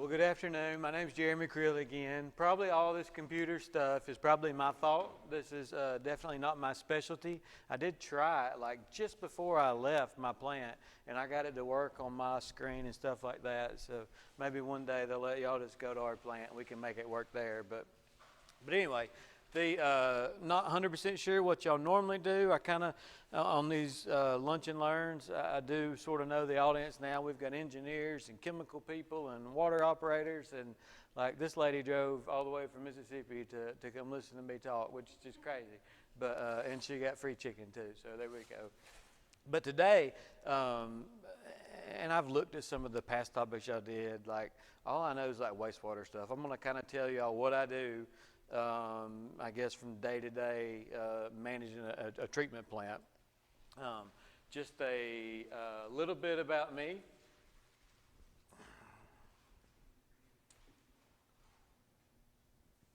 Well, good afternoon. My name's Jeremy Creel again. Probably all this computer stuff is probably my fault. This is definitely not my specialty. I did try it like just before I left my plant, and I got it to work on my screen and stuff like that. So maybe one day they'll let y'all just go to our plant and we can make it work there. But anyway, not 100% sure what y'all normally do. I kind of, on these lunch and learns, I do sort of know the audience now. We've got engineers and chemical people and water operators, and like this lady drove all the way from Mississippi to come listen to me talk, which is just crazy. But and she got free chicken too, so there we go. But today, and I've looked at some of the past topics y'all did, like all I know is like wastewater stuff. I'm going to kind of tell y'all what I do. I guess from day to day managing a treatment plant. Just a little bit about me.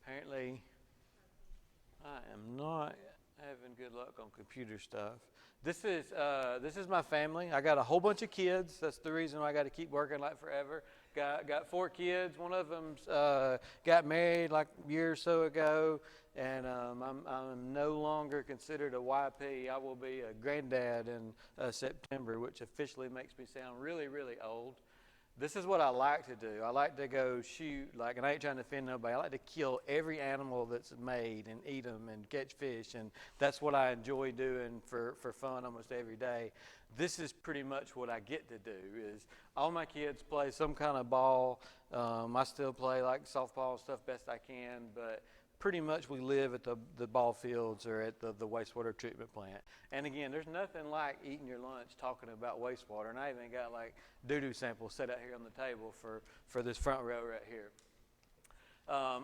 Apparently, I am not having good luck on computer stuff. This is my family. I got a whole bunch of kids. That's the reason why I got to keep working like forever. Got 4 kids. One of them's got married like a year or so ago, and I'm no longer considered a YP. I will be a granddad in September, which officially makes me sound really, really old. This is what I like to do. I like to go shoot, like, and I ain't trying to offend nobody. I like to kill every animal that's made and eat them and catch fish, and that's what I enjoy doing for fun almost every day. This is pretty much what I get to do. Is all my kids play some kind of ball. I still play like softball and stuff best I can, but pretty much we live at the ball fields or at the wastewater treatment plant. And again, there's nothing like eating your lunch talking about wastewater. And I even got like doo-doo samples set out here on the table for this front row right here.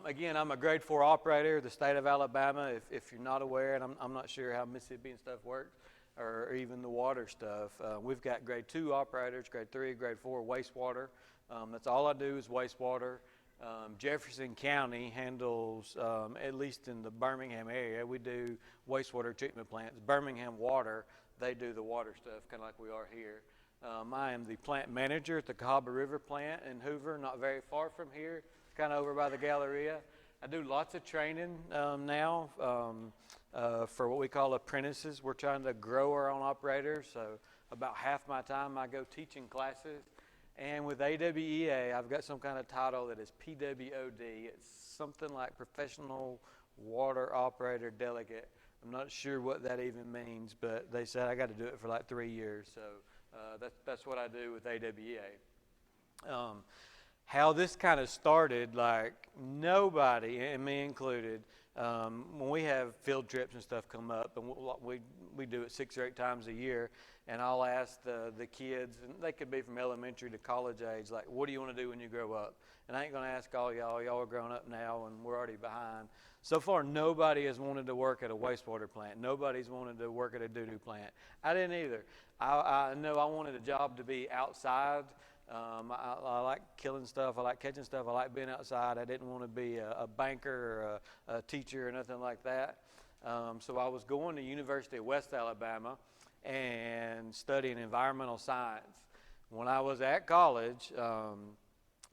Again, I'm a grade 4 operator, the state of Alabama. If you're not aware, and I'm not sure how Mississippi and stuff works, or even the water stuff. We've got grade 2 operators, grade 3, grade 4 wastewater. That's all I do is wastewater. Jefferson County handles, at least in the Birmingham area, we do wastewater treatment plants. Birmingham Water, they do the water stuff, kind of like we are here. I am the plant manager at the Cahaba River plant in Hoover, not very far from here, kind of over by the Galleria. I do lots of training now for what we call apprentices. We're trying to grow our own operators, so about half my time I go teaching classes. And with AWEA, I've got some kind of title that is PWOD. It's something like Professional Water Operator Delegate. I'm not sure what that even means, but they said I got to do it for like 3 years. So that's what I do with AWEA. How this kind of started, like nobody, and me included, when we have field trips and stuff come up, and we do it 6 or 8 times a year, and I'll ask the kids, and they could be from elementary to college age, like, what do you want to do when you grow up? And I ain't going to ask all y'all. Y'all are grown up now, and we're already behind. So far, nobody has wanted to work at a wastewater plant. Nobody's wanted to work at a doo-doo plant. I didn't either. I know I wanted a job to be outside. I like killing stuff. I like catching stuff. I like being outside. I didn't want to be a banker or a teacher or nothing like that. So I was going to University of West Alabama and studying environmental science. When I was at college,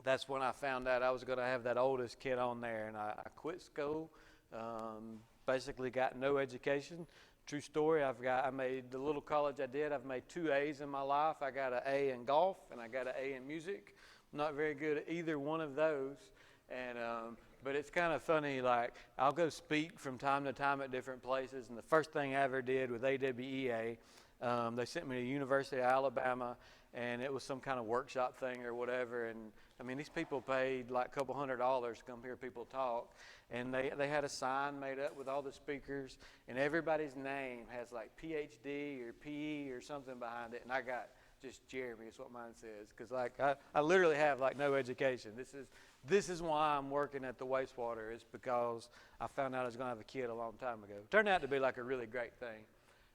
that's when I found out I was going to have that oldest kid on there, and I quit school. Basically got no education. True story, I made the little college I did, I've made 2 A's in my life. I got an A in golf and I got an A in music. I'm not very good at either one of those. And but it's kind of funny, like I'll go speak from time to time at different places, and the first thing I ever did with AWEA, they sent me to the University of Alabama, and it was some kind of workshop thing or whatever. And I mean, these people paid like a couple $100 to come hear people talk. And they had a sign made up with all the speakers, and everybody's name has like PhD or PE or something behind it. And I got just Jeremy, is what mine says, because like I literally have like no education. This is why I'm working at the wastewater. It's because I found out I was going to have a kid a long time ago. Turned out to be like a really great thing.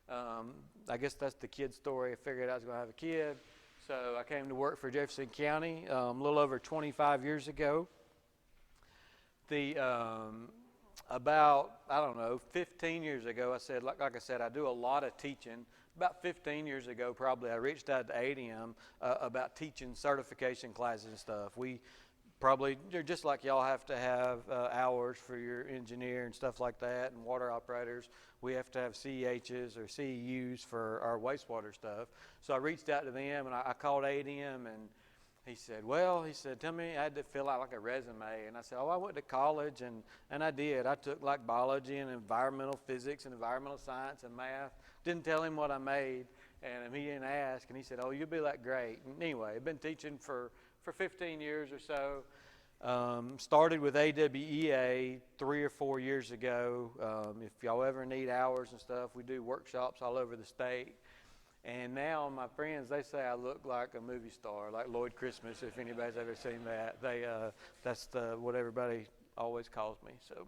I guess that's the kid story. I figured I was going to have a kid. So I came to work for Jefferson County a little over 25 years ago. About, I don't know, 15 years ago, I said, like I said, I do a lot of teaching. About 15 years ago, probably, I reached out to ADM about teaching certification classes and stuff. We probably just like y'all have to have hours for your engineer and stuff like that, and water operators. We have to have CEHs or CEUs for our wastewater stuff. So I reached out to them, and I called ADM, and he said, tell me, I had to fill out like a resume. And I said, I went to college, and I did. I took like biology and environmental physics and environmental science and math. Didn't tell him what I made, and he didn't ask. And he said, you'll be like great. And anyway, I've been teaching for 15 years or so. Started with AWEA 3 or 4 years ago. If y'all ever need hours and stuff, we do workshops all over the state. And now my friends, they say I look like a movie star, like Lloyd Christmas, if anybody's ever seen that. That's what everybody always calls me. So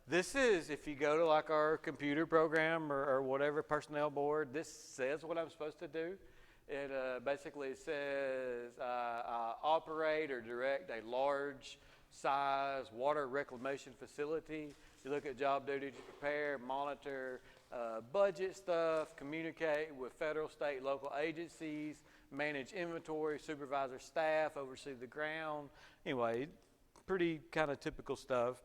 this is, if you go to like our computer program or whatever personnel board, this says what I'm supposed to do. It basically says operate or direct a large size water reclamation facility. You look at job duty to prepare, monitor, budget stuff, communicate with federal, state, local agencies, manage inventory, supervisor staff, oversee the ground. Anyway, pretty kind of typical stuff.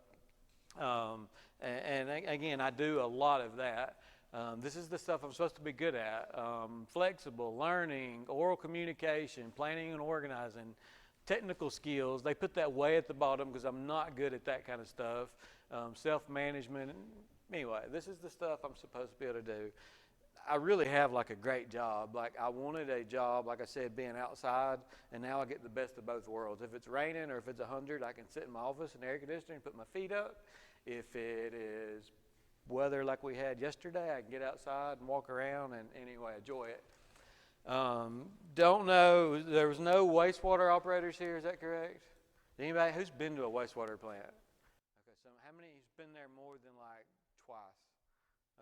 And again, I do a lot of that. This is the stuff I'm supposed to be good at. Flexible, learning, oral communication, planning and organizing, technical skills. They put that way at the bottom because I'm not good at that kind of stuff. Self-management. Anyway, this is the stuff I'm supposed to be able to do. I really have like a great job. Like I wanted a job, like I said, being outside, and now I get the best of both worlds. If it's raining or if it's 100, I can sit in my office in air conditioning, put my feet up. If it is weather like we had yesterday, I can get outside and walk around and anyway, enjoy it. Don't know, there was no wastewater operators here, is that correct? Anybody who's been to a wastewater plant? Okay, so how many's been there more than like twice?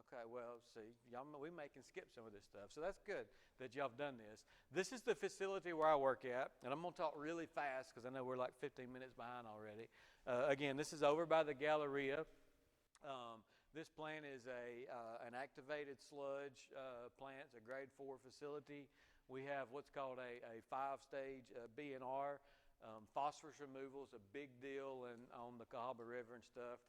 Okay, well, see, we may can skip some of this stuff, so that's good that y'all have done this. This is the facility where I work at, and I'm going to talk really fast because I know we're like 15 minutes behind already. Again, this is over by the Galleria. This plant is an activated sludge plant. It's a grade 4 facility. We have what's called a 5-stage B&R. Phosphorus removal is a big deal on the Cahaba River and stuff.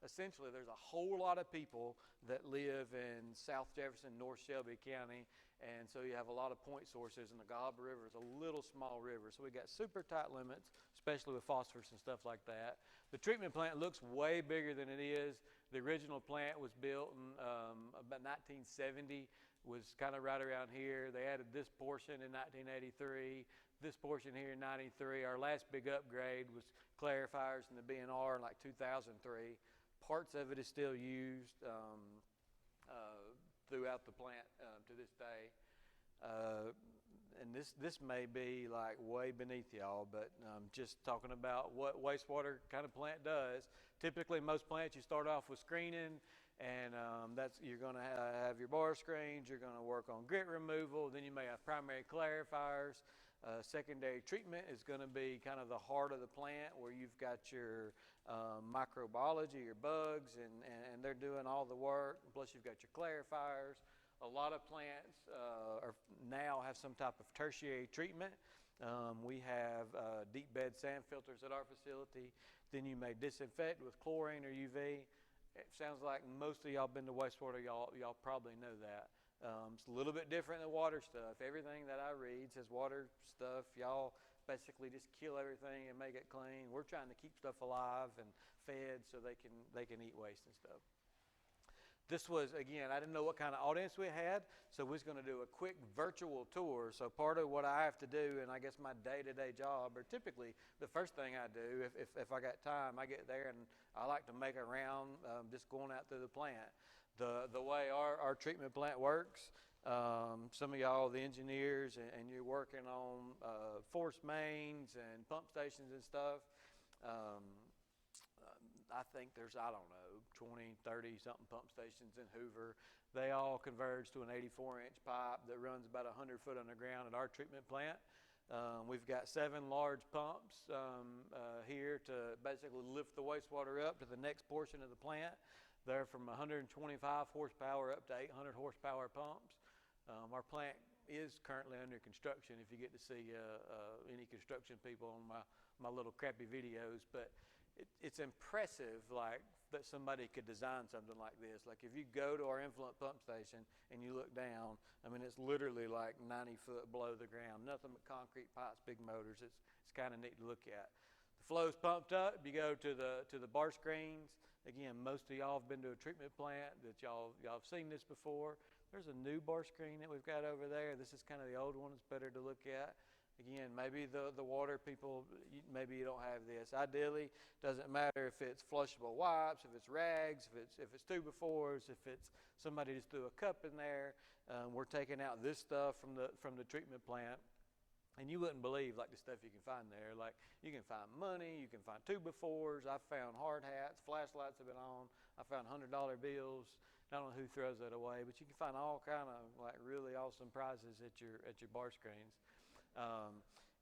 Essentially there's a whole lot of people that live in South Jefferson, North Shelby County, and so you have a lot of point sources, and the Cahaba River is a little small river, so we got super tight limits, especially with phosphorus and stuff like that. The treatment plant looks way bigger than it is. The original plant was built in about 1970, was kind of right around here. They added this portion in 1983, this portion here in 93. Our last big upgrade was clarifiers in the B&R in like 2003. Parts of it is still used throughout the plant to this day. And this may be like way beneath y'all, but just talking about what wastewater kind of plant does. Typically, most plants you start off with screening, and you're going to have your bar screens. You're going to work on grit removal. Then you may have primary clarifiers. Secondary treatment is going to be kind of the heart of the plant, where you've got your microbiology, your bugs, and they're doing all the work. Plus, you've got your clarifiers. A lot of plants now have some type of tertiary treatment. We have deep bed sand filters at our facility. Then you may disinfect with chlorine or UV. It sounds like most of y'all been to wastewater. Y'all probably know that. It's a little bit different than water stuff. Everything that I read says water stuff. Y'all basically just kill everything and make it clean. We're trying to keep stuff alive and fed so they can eat waste and stuff. This was, again, I didn't know what kind of audience we had, so we was going to do a quick virtual tour. So part of what I have to do, and I guess my day-to-day job, or typically the first thing I do, if I got time, I get there and I like to make a round just going out through the plant. The way our treatment plant works, some of y'all, the engineers, and you're working on force mains and pump stations and stuff. I think there's, I don't know, 20, 30 something pump stations in Hoover. They all converge to an 84-inch pipe that runs about 100 foot underground at our treatment plant. We've got 7 large pumps here to basically lift the wastewater up to the next portion of the plant. They're from 125 horsepower up to 800 horsepower pumps. Our plant is currently under construction, if you get to see any construction people on my little crappy videos. But it's impressive, like, that somebody could design something like this. Like, if you go to our influent pump station and you look down, I mean, it's literally like 90 foot below the ground, nothing but concrete pipes, big motors. It's kind of neat to look at. The flow's pumped up. You go to the bar screens. Again, most of y'all have been to a treatment plant that y'all have seen this before. There's a new bar screen that we've got over there. This is kind of the old one. It's better to look at. Again, maybe the water people, maybe you don't have this. Ideally, doesn't matter if it's flushable wipes, if it's rags, if it's 2x4s, if it's somebody just threw a cup in there. We're taking out this stuff from the treatment plant. And you wouldn't believe, like, the stuff you can find there. Like, you can find money, you can find 2x4s. I've found hard hats, flashlights have been on. I found $100 bills. I don't know who throws that away, but you can find all kind of, like, really awesome prizes at your bar screens.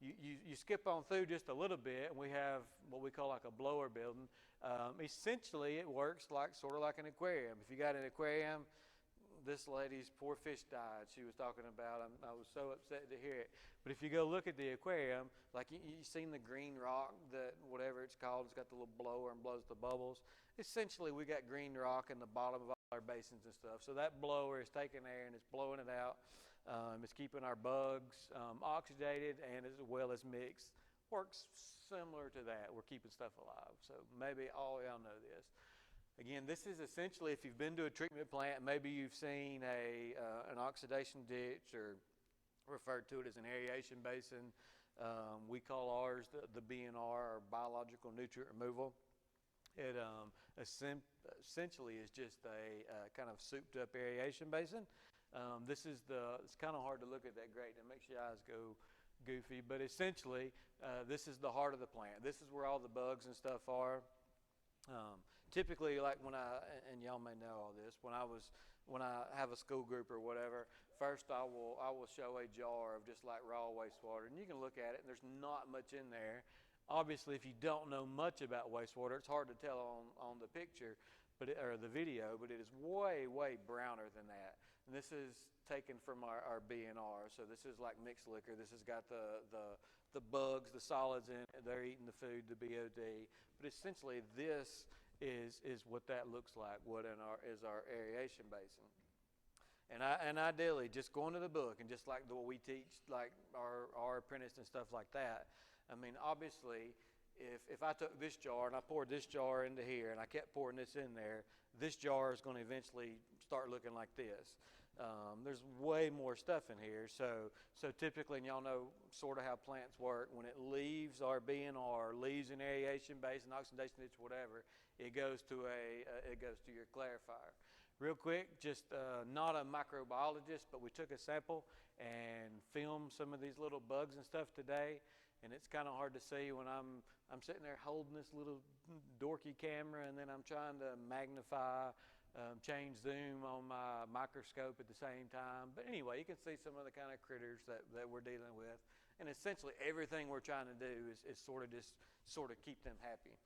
You skip on through just a little bit, and we have what we call like a blower building. Essentially, it works like sort of like an aquarium. If you got an aquarium, this lady's poor fish died. She was talking about. I was so upset to hear it. But if you go look at the aquarium, like you seen the green rock, that whatever it's called, it's got the little blower and blows the bubbles. Essentially, we got green rock in the bottom of all our basins and stuff. So that blower is taking air and it's blowing it out. It's keeping our bugs oxygenated and as well as mixed. Works similar to that. We're keeping stuff alive. So maybe all y'all know this. Again, this is essentially, if you've been to a treatment plant, maybe you've seen an oxidation ditch, or referred to it as an aeration basin. We call ours the BNR, or biological nutrient removal. It essentially is just a kind of souped up aeration basin. It's kind of hard to look at that grate. It makes your eyes go goofy, but essentially this is the heart of the plant. This is where all the bugs and stuff are. Typically, like and y'all may know all this, when I have a school group or whatever, first I will show a jar of just like raw wastewater, and you can look at it and there's not much in there. Obviously, if you don't know much about wastewater, it's hard to tell on the picture, or the video, but it is way, way browner than that. And this is taken from our BNR. So this is like mixed liquor. This has got the bugs, the solids in it. They're eating the food, the BOD. But essentially, this is what that looks like. What is our aeration basin. And ideally, just going to the book and just like what we teach, like our apprentice and stuff like that. I mean, obviously, if I took this jar and I poured this jar into here and I kept pouring this in there, this jar is going to eventually start looking like this. There's way more stuff in here. So typically, and y'all know sort of how plants work, when it leaves our BNR, leaves an aeration basin, oxidation ditch, whatever, it goes to your clarifier. Real quick, just not a microbiologist, but we took a sample and filmed some of these little bugs and stuff today. And it's kind of hard to see when I'm sitting there holding this little dorky camera, and then I'm trying to magnify, change zoom on my microscope at the same time. But anyway, you can see some of the kind of critters that we're dealing with. And essentially everything we're trying to do is sort of keep them happy.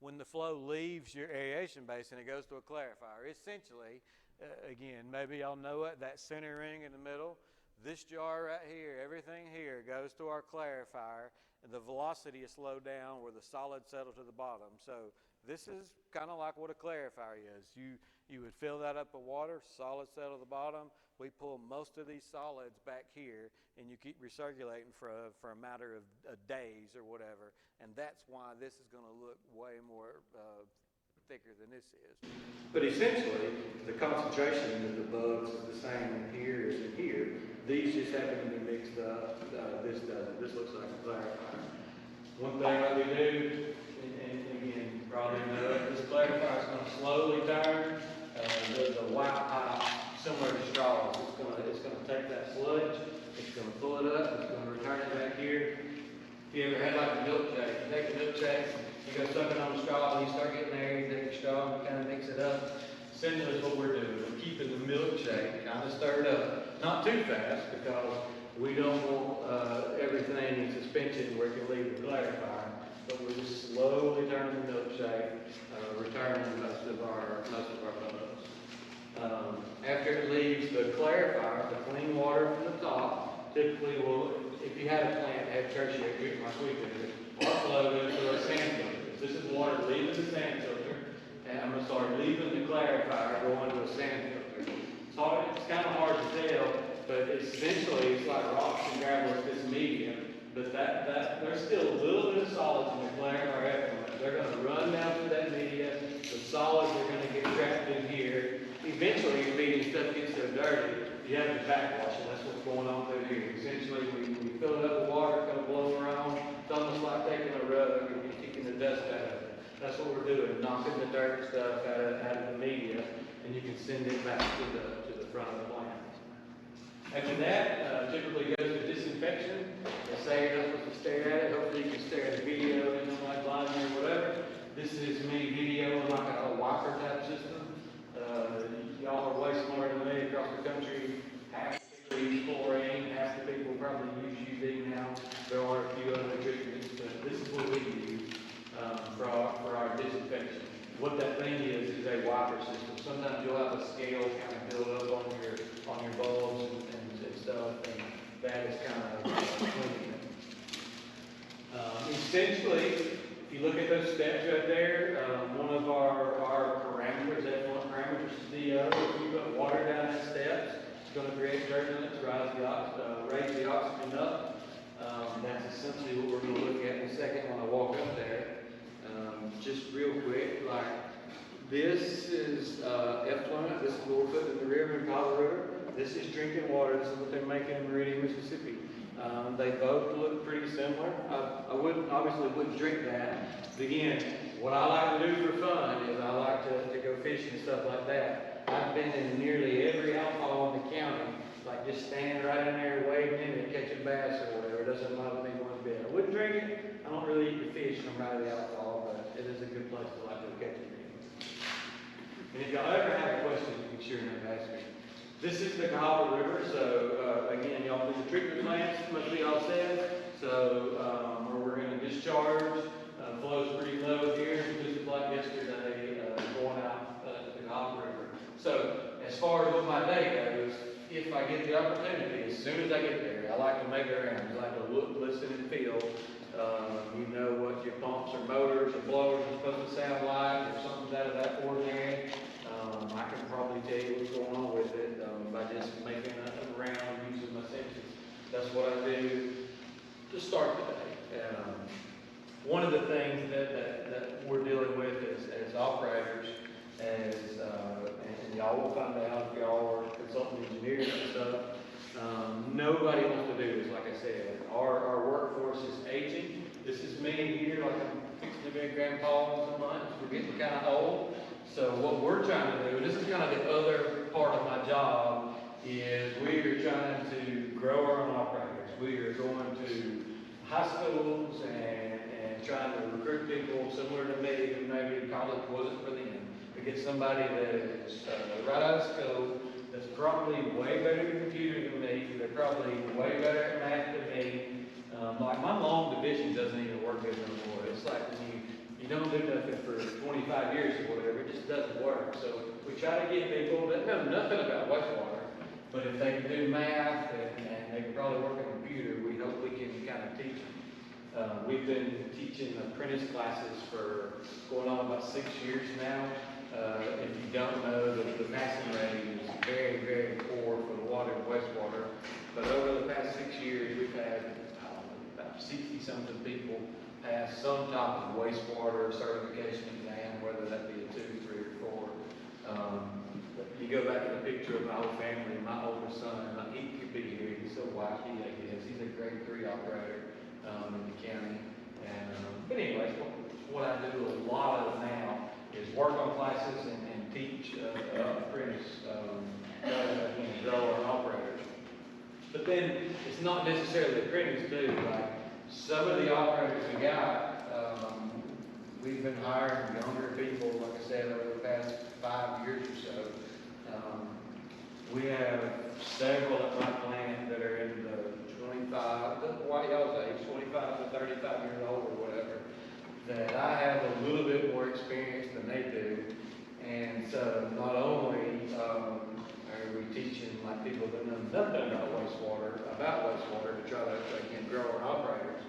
When the flow leaves your aeration basin, it goes to a clarifier. Essentially, again, maybe y'all know it, that center ring in the middle. This jar right here, everything here goes to our clarifier, and the velocity is slowed down where the solids settle to the bottom. So this is kind of like what a clarifier is. You would fill that up with water, solids settle to the bottom. We pull most of these solids back here, and you keep recirculating for a matter of days or whatever. And that's why this is going to look way more thicker than this is. But essentially, the concentration of the bugs is the same in here as in here. These just happen to be mixed up. This doesn't. This looks like a clarifier. One thing that we do, and again, you probably know it, this clarifier is going to slowly turn the white pipe similar to straws. It's going to take that sludge, it's going to pull it up, it's going to return it back here. If you ever had like a milkshake, you take a milkshake, you go sucking on the straw, and you start getting there, you take a straw and kind of mix it up. Essentially, that's what we're doing. We're keeping the milkshake kind of stirred up. Not too fast, because we don't want everything in suspension where it can leave the clarifier. But we're just slowly turning the milkshake, returning most of our bugs. After it leaves the clarifier, the clean water from the top, typically will, if you had a plant, have tertiary treatment like we do, our flow goes to a sand filter. This is water leaving the sand filter, and I'm going to start leaving the clarifier going to a sand filter. It's kind of hard to tell, but essentially it's like rocks and gravel, it's this medium, but there's still a little bit of solids in the clarifier effluent. They're going to run down through that media. The solids are going to get trapped in here. Eventually, your medium stuff gets so dirty, you have to backwash it. That's what's going on through here. Essentially, we fill it up with water, kind of blow around. It's almost like taking a rug and you're kicking the dust out of it. That's what we're doing, knocking the dirt stuff out of the media, and you can send it back to the front of the plant. After that, typically goes to disinfection. They say you're not supposed to stare at it. Hopefully you can stare at a video, you know, like blind or whatever. This is me videoing like a wiper type system. Y'all are way smarter than me across the country. Half the people use chlorine, half the people probably use UV now. There are a few other treatments, but this is what we use for our disinfection. What that thing is a wiper system. Sometimes you'll have a scale kind of build up on your bulbs and stuff, and that is kind of cleaning it. Essentially, if you look at those steps right there, one of our parameters, effluent parameters, is DO. If you put water down that steps, it's going to create turbulence, raise the oxygen up. That's essentially what we're going to look at in a second when I walk up there. Just real quick, like this is effluent. This is what we're putting in the river in Colorado River. This is drinking water. This is what they're making in Meridian, Mississippi. They both look pretty similar. I obviously wouldn't drink that. But again, what I like to do for fun is I like to go fishing and stuff like that. I've been in nearly every outfall in the county, like just standing right in there wading in it, catching bass or whatever. It doesn't bother me one bit. I wouldn't drink it. I don't really eat the fish from right of the outfall, but it is a good place to like to catch it. And if y'all ever have a question, you can sure enough ask me. This is the Cahaba River, so again, y'all do the treatment plants, must be all said. So where we're going to discharge, flows pretty low here, just like yesterday, going out to the Cahaba River. So as far as what my day goes, if I get the opportunity, as soon as I get there, I like to make it around. I like to look, listen, and feel. You know what your pumps or motors or blowers are supposed to sound like. If something's out of that ordinary, I can probably tell you what's going on with it by just making a round and using my senses. That's what I do to start the day. One of the things that we're dealing with as operators, and y'all will find out if y'all are consultant engineers and stuff, nobody wants to do this, like I said. Our workforce is aging. This is me here, like I'm fixing to be a grandpa in some months. We're getting kind of old. So what we're trying to do, and this is kind of the other part of my job, is we are trying to grow our own operators. We are going to high schools and trying to recruit people similar to me who maybe college wasn't for them. To get somebody that is right out of school, that's probably way better at computers than me. They're probably way better at math than me. Like my long division doesn't even work good anymore. It's like when you don't do nothing for 25 years or whatever, it just doesn't work. So we try to get people that know nothing about wastewater, but if they can do math and they can probably work on a computer, we hope we can kind of teach them. We've been teaching apprentice classes for going on about 6 years now. If you don't know, the passing rate is very, very poor for the water and wastewater. But over the past 6 years, we've had about 60-something people pass some type of wastewater certification exam, whether that be a 2, 3, or 4. You go back to the picture of my whole family, my oldest son, he could be here. He's so wacky, I guess. He's a grade 3 operator in the county. But anyways, what I do a lot of now is work on classes and teach apprentice, grower and operators. But then it's not necessarily apprentice too. Like some of the operators we got, we've been hiring younger people, like I said, over the past 5 years or so. We have several at my plant that are in the 25, what y'all's age, 25 to 35 years old or whatever, that I have a little bit more experience than they do. And so not only are we teaching like people that know nothing about wastewater to try to again grow our operators,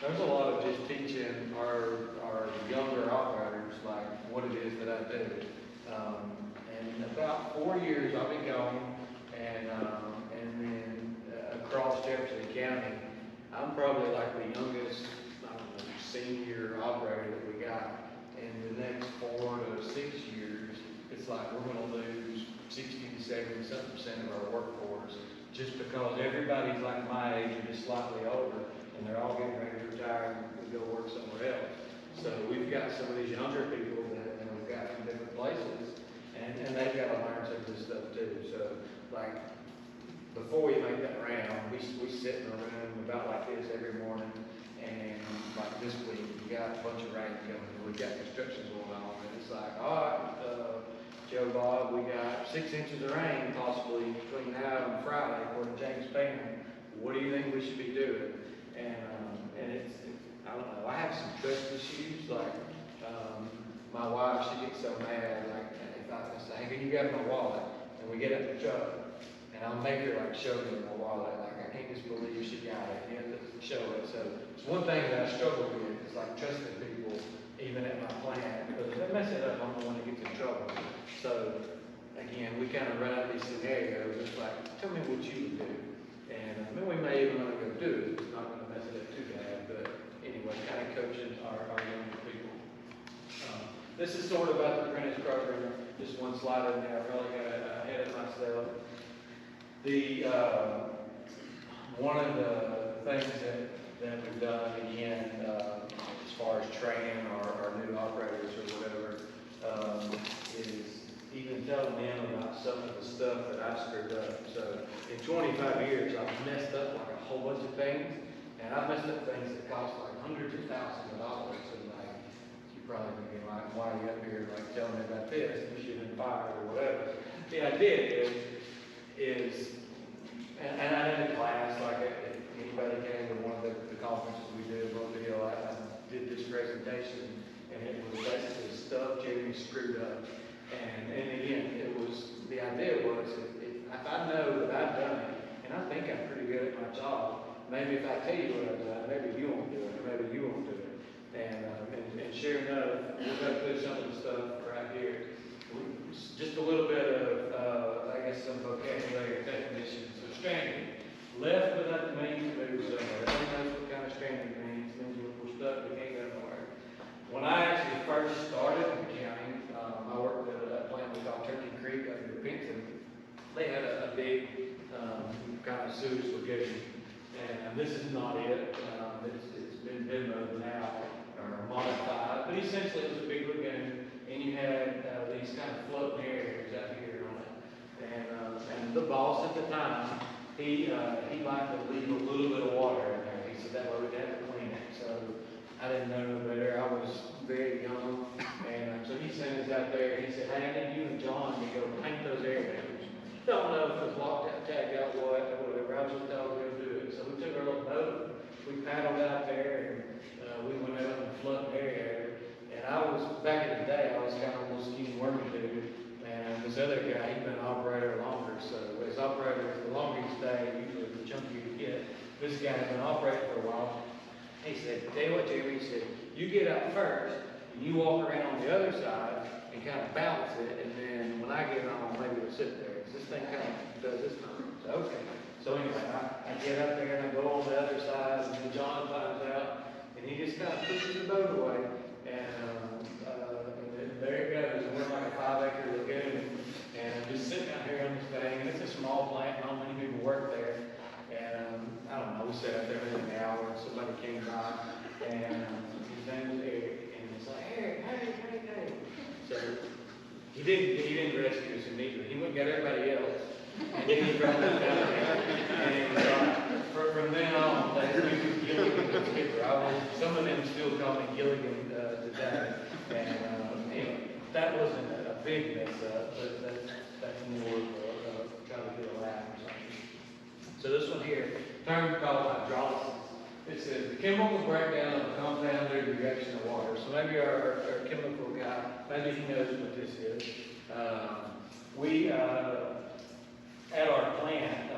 there's a lot of just teaching our younger operators like what it is that I do. And about 4 years I'll be gone, and then across Jefferson County, I'm probably like the youngest, I don't know, senior operator that we got. In the next 4 to 6 years, it's like we're going to lose 60 to 70 something % of our workforce just because everybody's like my age or just slightly older, and they're all getting ready to retire and go work somewhere else. So we've got some of these younger people that we've got from different places, and they've got to learn some of this stuff too. So like before we make that round, we sit in a room about like this every morning, and like this week we got a bunch of rain coming, we got construction going on, and it's like, all right, Joe Bob, we got 6 inches of rain possibly between now and Friday according to James Spann. What do you think we should be doing? And it's I don't know, I have some trust issues, like my wife, she gets so mad, like if I say, hey, can you grab my wallet? And we get at the truck, and I'll make her like show me my wallet, like I can't just believe she got it, you have to show it. So it's one thing that I struggle with, is like trusting people even at my plant, because if they mess it up, I'm the one that gets in trouble. So again, we kind of run out these scenarios, it's like, tell me what you would do. And I mean, we may even want to go do it, it's not going to mess it up too bad, but anyway, kind of coaching our younger people. This is sort of about the apprentice program, just one slide in there, I probably got ahead of myself. The one of the things that we've done again, as far as training our new operators or whatever, is even telling them about some of the stuff that I've screwed up. So in 25 years, I've messed up like a whole bunch of things, and I've messed up things that cost like hundreds of thousands of dollars. And like, you probably be like, why are you up here like telling me about this? You should have been fired or whatever. The idea is and I did a class, like if anybody came to one of the conferences we did in Mobile, I did this presentation, and it was basically stuff Jeremy screwed up. And again, the idea was, if I know that I've done it, and I think I'm pretty good at my job, maybe if I tell you what I've done, maybe you won't do it, or maybe you won't do it. And sure enough, we're going to put some of the stuff right here. Just a little bit of, I guess, some vocabulary definitions. So stranded, left without the means to move somewhere. Everybody knows what kind of stranded means. It means we're stuck, we can't go nowhere. When I actually first started in the county, I worked at a plant we called Turkey Creek up in Pinson. They had a big kind of sewage lagoon. And this is not it. It's been demoed now, or modified. But essentially it was a big lagoon. And you had these kind of floating areas out here on it. And the boss at the time, he liked to leave a little bit of water in there. He said that way we'd have to clean it. So I didn't know no better. I was very young. And so he sent us out there. He said, hey, I need you and John to go paint those areas. Don't know if it was locked out, tagged out, what, or whatever. I was just told to go do it. So we took our little boat. We paddled out there, and we went out in the floating area. And I was, back in the day, I was kind of a little skinny wormy dude. And this other guy, he'd been an operator longer. So as operator, the longer you stay, usually the chunkier you get. This guy had been operating for a while. He said, tell you what, Jeremy, he said, you get out first, and you walk around on the other side and kind of balance it. And then when I get on, maybe we'll sit there. Because this thing kind of does this time. So, okay. So anyway, I get up there and I go on the other side, and then John finds out, and he just kind of pushes the boat away. And there it goes. And we're like a 5-acre lagoon. And I'm just sitting out here on this thing. And it's a small plant. Not many people work there. And I don't know. We sat out there maybe an hour. And somebody came by. And his name was Eric. And it's like, Eric, hey. So he didn't rescue us immediately. He went and got everybody else. And then he brought us down there. And from then on, they used Gilligan as skipper. Some of them still call me Gilligan today. And anyway, that wasn't a big mess up, but that's more trying to get a laugh or something. So this one here, term called hydrolysis. It says the chemical breakdown of a compound due to reaction of water. So maybe our chemical guy, maybe he knows what this is. We at our plant,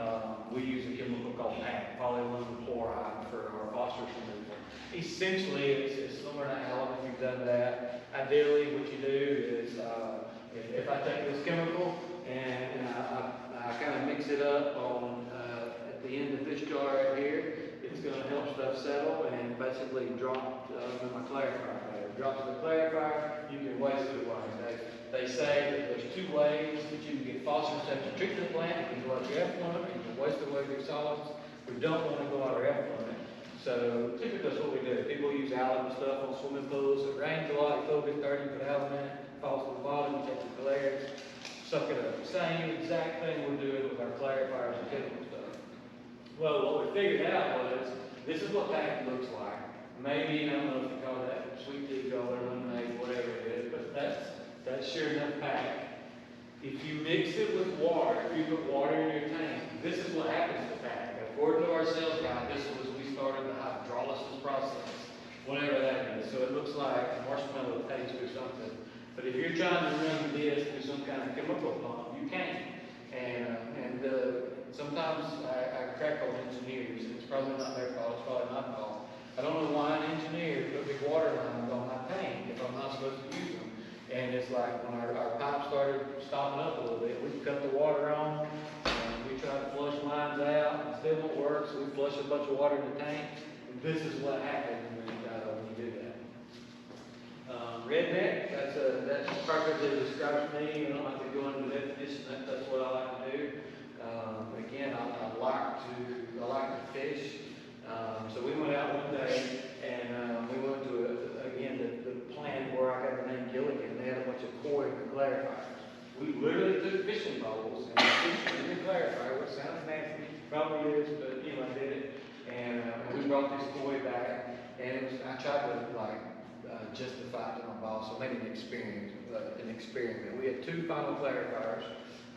we use a chemical called PAC, polyaluminum chloride, for our phosphorus removal. Essentially, it's similar to alum if you've done that. Ideally, what you do is, if I take this chemical and I kind of mix it up on at the end of this jar right here, it's going to help stuff settle and basically drop in my clarifier. It drops in the clarifier, you can waste it away. They say that there's two ways that you can get phosphorus at the treatment plant. You can go out your effluent, you can waste away your solids. We don't want to go out our effluent. So typically that's what we do. People use alum and stuff on swimming pools. It rains a lot, you throw a bit dirty, put alum in it, falls to the bottom, you take the glares, suck it up. Same exact thing we're doing with our clarifiers and chemical stuff. Well, what we figured out was, this is what PAC looks like. Maybe, I don't know if you call that sweet tea, color, lemonade, whatever it is, but that's sure enough PAC. If you mix it with water, if you put water in your tank, this is what happens to PAC. According to our sales guy, this was, we started the hydrolysis process, whatever that is. So it looks like marshmallow paste or something. But if you're trying to run this through some kind of chemical pump, you can't. And sometimes I crack on engineers. It's probably not their fault, it's probably my fault. I don't know why an engineer put big water lines on my tank if I'm not supposed to use them. And it's like when our pipe started stopping up a little bit, we cut the water on, and we tried to flush lines out, and it still won't work, so we flush a bunch of water in the tank. And this is what happens when you do that. Redneck, that's perfectly describes me. I don't like to go into the definition, that's what I like to do. Again, I like to fish. So we went out one day and we went to the plant where I got the name Gilligan. They had a bunch of koi and clarifiers. We literally took fishing poles and fished in the clarifier, which sounds nasty, probably is, but anyway, I did it. And we brought this koi back, and I tried to justify it to my boss, so I made an experiment. We had two final clarifiers,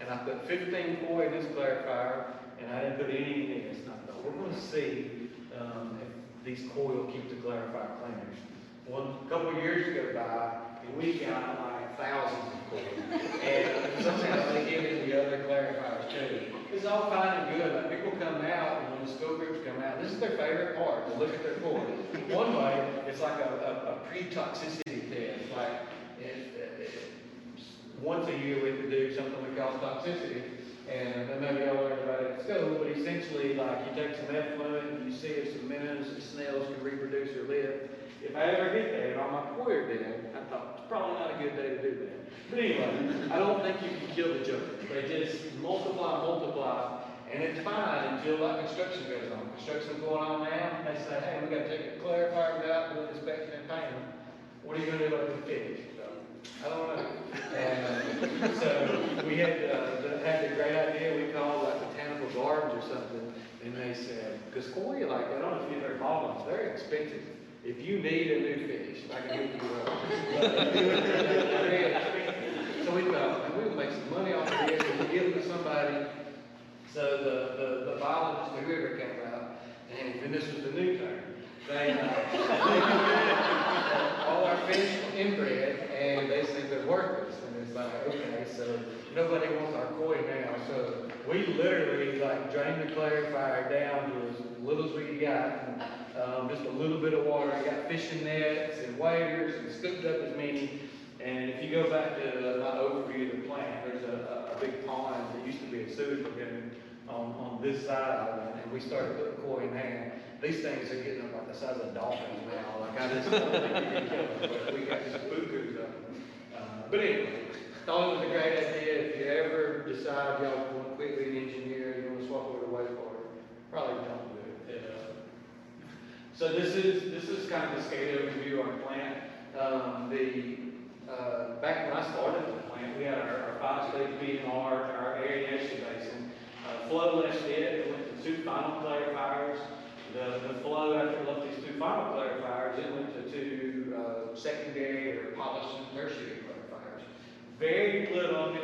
and I put 15 koi in this clarifier, and I didn't put any in this. And I thought, we're going to see if these koi will keep the clarifier cleaners. A couple of years go by, and we got like thousands of koi. And sometimes they give it the other clarifiers too. It's all fine and good. Like people come out, and when the school groups come out, this is their favorite part, to look at their koi. One way, it's like a pre-toxicity test. Like once a year we could do something we call toxicity. And maybe y'all learned about it at school, but essentially, like, you take some effluent, and you see if some minnows and snails can reproduce or live. If I ever get there and all my koi are dead, I thought, it's probably not a good day to do that. But anyway, I don't think you can kill the joker. They just multiply, and it's fine until like construction goes on. Construction's going on now, and they say, hey, we got to take the clarifiers out, do an inspection and paint them. What are you going to do about the fish? I don't know. And so we had the great idea. We called like botanical gardens or something, and they said, because koi, like, I don't know if you've ever bought them, they're expensive. If you need a new fish, I can hook you up. So we thought, man, we'll make some money off of this, and we'll give them to somebody. So the biologist, the river came out, and this was the new term. They all our fish were inbred, and they said they're worthless. And it's like, okay, so nobody wants our koi now. So we literally like drained the clarifier down to as little as we got, and, just a little bit of water. I got fishing nets and waders and scooped up as many. And if you go back to my overview of the plant, there's a big pond that used to be a sewage lagoon on this side, and we started putting koi in there. These things are getting up like the size of dolphins now. Like I just don't think you can kill them, but we got these bukus of them. But anyway, thought it was a great idea. If you ever decide y'all want to quit being an engineer, you want to swap over to wastewater, probably don't do it. So this is kind of the scale overview of our plant. Back when I started the plant, we had our 5-stage BMR, our aeration basin. Flow left it went to 2 final clarifiers. The flow after it left these 2 final clarifiers, it went to 2 secondary or polished and tertiary clarifiers. Very little, I mean,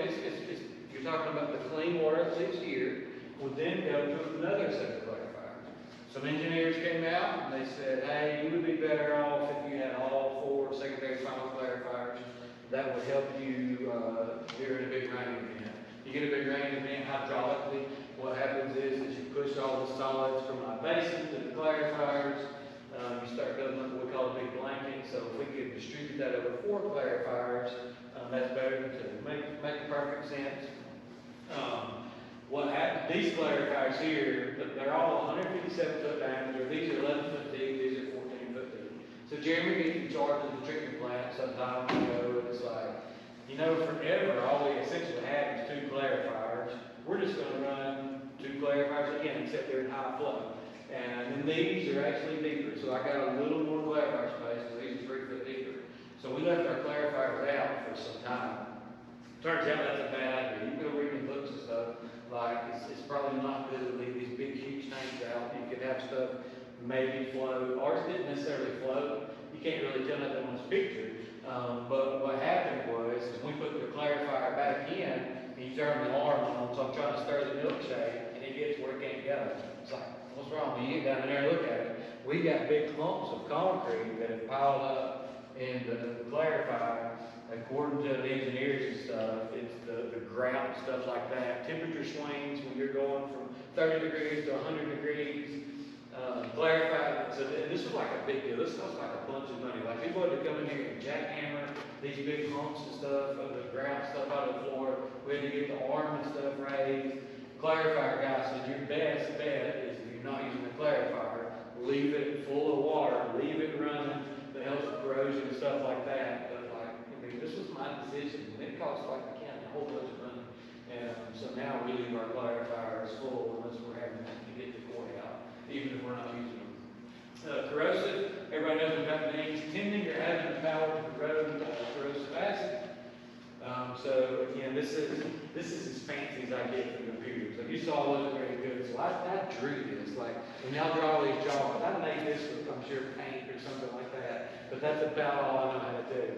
you're talking about the clean water that leaves here, would then go to another set of clarifiers. some engineers came out and they said, hey, you would be better off if you had all 4 secondary final clarifiers. That would help you during a big rain event. You get a big rain event hydraulically, what happens is you push all the solids from my basin to the clarifiers. You start building up what we call a big blanket. So if we could distribute that over 4 clarifiers, that's better than 2. Make perfect sense. What happened, these clarifiers here, they're all 157 foot diameter. These are 11 foot deep, these are 14 foot deep. So Jeremy gets in charge of the treatment plant some time ago, and it's like, you know, forever, all we essentially had was 2 clarifiers. We're just going to run 2 clarifiers again, except they're in high flow. And then these are actually deeper, so I got a little more clarifier space, because these are 3 foot deeper. So we left our clarifiers out for some time. Turns out that's a bad idea. You can go read in books and stuff, like it's probably not good to leave these big, huge tanks out. You could have stuff maybe float. Ours didn't necessarily float. You can't really tell that on this picture. But what happened was, we put the clarifier back in, and you turn the alarm on, so I'm trying to stir the milkshake, and it gets where it can't go. It's like, what's wrong? You get down there and look at it. We got big clumps of concrete that have piled up in the clarifier. According to the engineers and stuff, it's the grout and stuff like that. Temperature swings when you're going from 30 degrees to 100 degrees. Clarified, so this was like a big deal. This cost like a bunch of money. Like people had to come in here and jackhammer these big humps and stuff, of the grout stuff out of the floor. We had to get the arm and stuff raised. Clarifier guy said your best bet is if you're not using the clarifier, leave it full of water, leave it running. That helps with corrosion and stuff like that. This was my decision, and it cost like the county a whole bunch of money. And so now we leave our clarifiers full unless we're having to get the cord out, even if we're not using them. Corrosive, everybody knows about the names. Tending or having the power to corrode corrosive acid. So again, this is as fancy as I get from computers. Like you saw, it wasn't very good. So I drew this. Like when y'all draw these drawings, I made this with, I'm sure, paint or something like that. But that's about all I know how to do.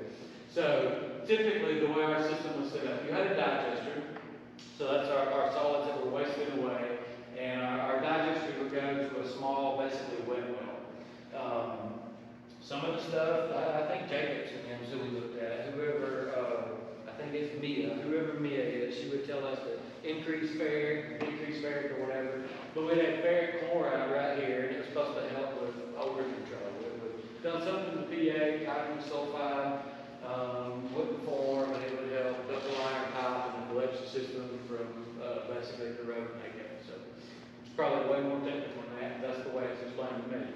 So typically the way our system was set up, you had a digester. So that's our solids that were wasted away. And our digester would go to a small, basically wet well. Some of the stuff, I think Jacobs and them, so we looked at, whoever, I think it's Mia, whoever Mia is, she would tell us to increase ferric, decrease ferric or whatever. But we had ferric chloride right here, and it was supposed to help with odor control. It would done something to pH, hydrogen sulfide. Wouldn't form, and it would help double iron pipe and the collection system from basically the road makeup. So it's probably way more technical than that. That's the way it's explained to me.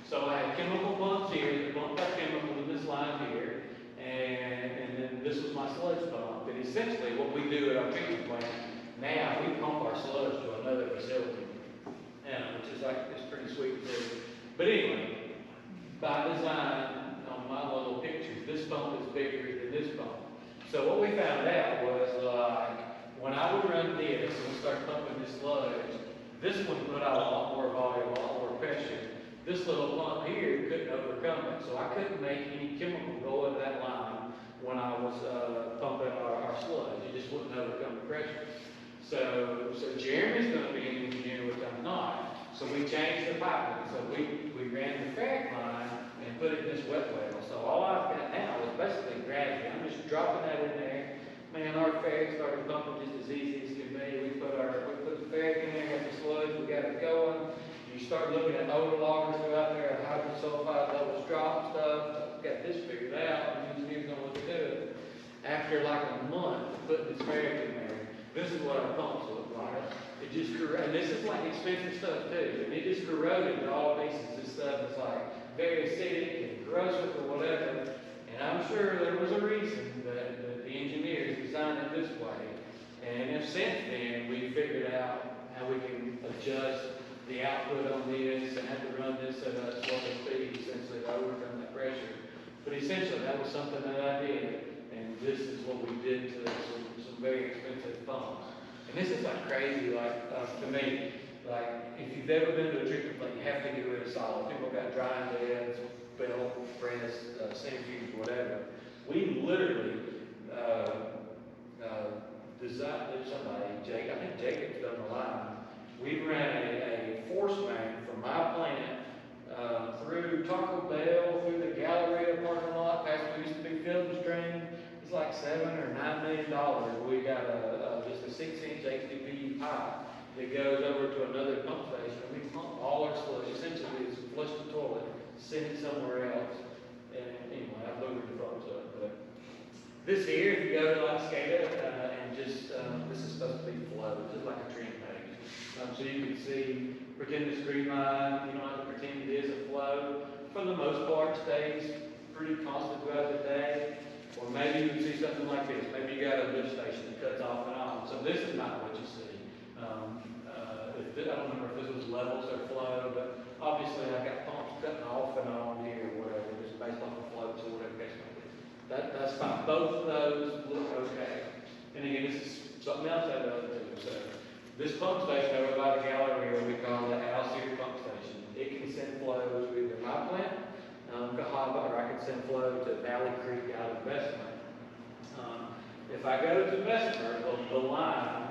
So I had chemical pumps here that pumped our chemical in this line here, and then this was my sludge pump. And essentially what we do at our treatment plant now, we pump our sludge to another facility, which is like, it's pretty sweet to do. But anyway, by design, on my little pictures, this pump is bigger than this pump. So what we found out was, when I would run this and we start pumping this sludge, this one put out a lot more volume, a lot more pressure. This little pump here couldn't overcome it, so I couldn't make any chemical go in that line when I was pumping our sludge. It just wouldn't overcome the pressure. So Jeremy's going to be an engineer, which I'm not. So we changed the piping. So we ran the ferric line and put it in this wet well. So all I've got now is basically gravity. I'm just dropping that in there. Man, our ferric started pumping just as easy as can be. We put the ferric in there, got the sludge, we got it going. You start looking at odor loggers that are out there, hydrogen sulfide levels drop stuff. I've got this figured out, and the engineers know what to do. After like a month of putting this ferric in there, this is what our pumps look like. It just corroded. And this is like expensive stuff too. And it just corroded to all pieces. This stuff is like very acidic and corrosive or whatever. And I'm sure there was a reason that the engineers designed it this way. And if since then we figured out how we can adjust the output on this and have to run this at a slower speed essentially to overcome that pressure. But essentially that was something that I did. And this is what we did to some very expensive pumps. And this is like crazy, like to me, like if you've ever been to a treatment plant, you have to get rid of solids. People got drying beds, belt, press, centrifuge, whatever. We literally designed, I think Jacob's done the line. We ran a force main from my plant $7 or $9 million. We got just a 6-inch HDPE pipe that goes over to another pump station. And we pump all our sludge. Essentially, it's flush the toilet, send it somewhere else. And anyway, I've loaded the phones up. But this here, if you go to like SCADA and just, this is supposed to be flow, just like a trend page. So you can see, pretend the screen line, you don't have to pretend it is a flow. For the most part, stays pretty constant throughout the day. Or maybe you would see something like this. Maybe you got a lift station that cuts off and on. So this is not what you see. I don't remember if this was levels or flow, but obviously I got pumps cutting off and on here or whatever, just based on the floats or whatever case may be. That's fine. Both of those look okay. And again, this is something else I know too. So this pump station over by the gallery, we call the AWEA pump station. It can send flow to either my plant, Cahaba, or I can send flow to Valley Creek out of Bessemer. If I go to Bessemer, the line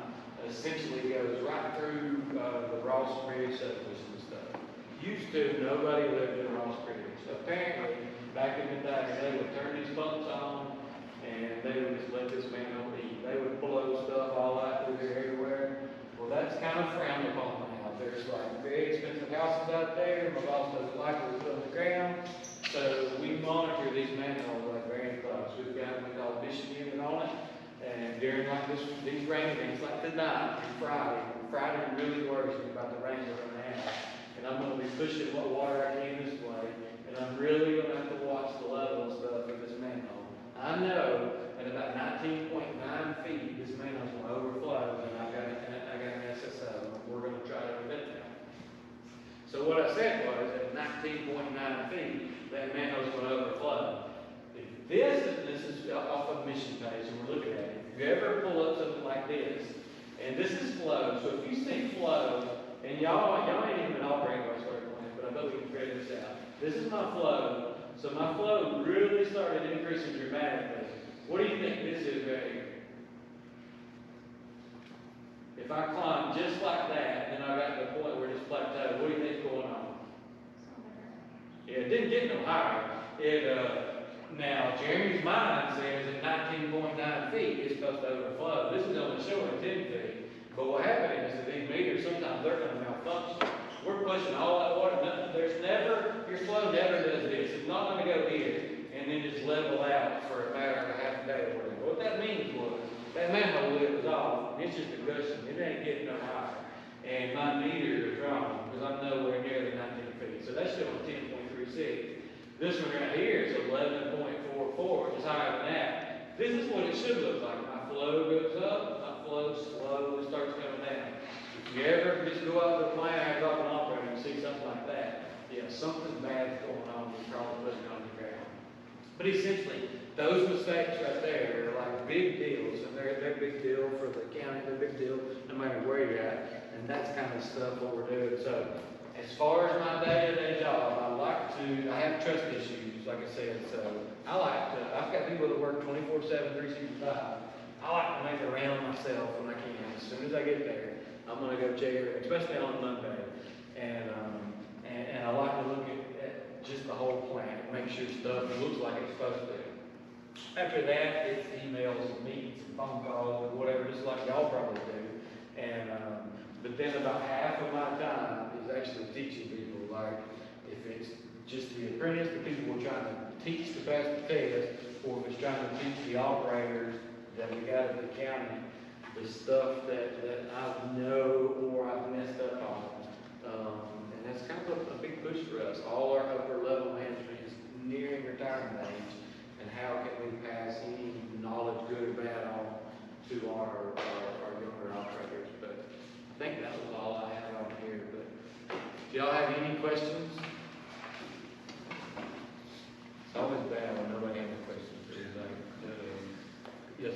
essentially goes right through the Ross Bridge subdivision and stuff. Used to, nobody lived in Ross Bridge. Apparently, back in the day, they would turn these pumps on and they would just let this manhole eat. They would blow stuff all out through there everywhere. Well, that's kind of frowned upon now. There's like very expensive houses out there. My boss doesn't like what we put on the ground. So we monitor these manholes like very close. We've got what we call a mission unit on it. And during like these rainy days, like tonight and Friday really worries me about the rain we're going to have. And I'm going to be pushing what water I can this way. And I'm really going to have to watch the level and stuff of this manhole. I know at about 19.9 feet, this manhole's going to overflow, and I got an SSO. We're going to try to prevent that. So what I said was, at 19.9 feet, that manhole's going to overflow. This is off of mission page, and we're looking at it. If you ever pull up something like this, and this is flow, so if you see flow, and y'all ain't even an operating wastewater plant, but I bet we can figure this out. This is my flow, so my flow really started increasing dramatically. What do you think this is right here? If I climb just like that, then I got to the point where it's plateaued, what do you think's going on? Yeah, it didn't get no higher. Now, Jeremy's mind says at 19.9 feet, it's supposed to overflow. This is only showing 10 feet. But what happened is that these meters, sometimes they're going to malfunction. We're pushing all that water. Your flow never does this. It's not going to go here and then just level out for a matter of a half a day or whatever. What that means was, that manhole lid was off, and it's just a gushing. It ain't getting no higher. And my meter is wrong, because I'm nowhere near the 19 feet. So that's showing 10.36. This one right here is 11.44, which is higher than that. This is what it should look like. My flow goes up, my flow slowly starts coming down. If you ever just go out to the plant and drop an operator and see something like that, yeah, something bad's going on. You're probably putting it on the ground. But essentially, those mistakes right there are like big deals, and they're a big deal for the county. They're a big deal no matter where you're at, and that's kind of stuff what we're doing. So, as far as my day-to-day job, I have trust issues, like I said, so I've got people that work 24/7, 365. I like to make a round myself when I can. As soon as I get there, I'm going to go check everything, especially on Monday. And I like to look at just the whole plant and make sure stuff looks like it's supposed to. After that, it's emails and meetings and phone calls and whatever, just like y'all probably do. And but then about half of my time is actually teaching people. Like if it's just the apprentice, the people we're trying to teach to pass the test, or if it's trying to teach the operators that we got at the county the stuff that I know or I've messed up on. And that's kind of a big push for us. All our upper level management is nearing retirement age, and how can we pass any knowledge, good or bad, on to our younger operators. But I think that was all I have on here. But do y'all have any questions? It's always bad when nobody has a question. Yes.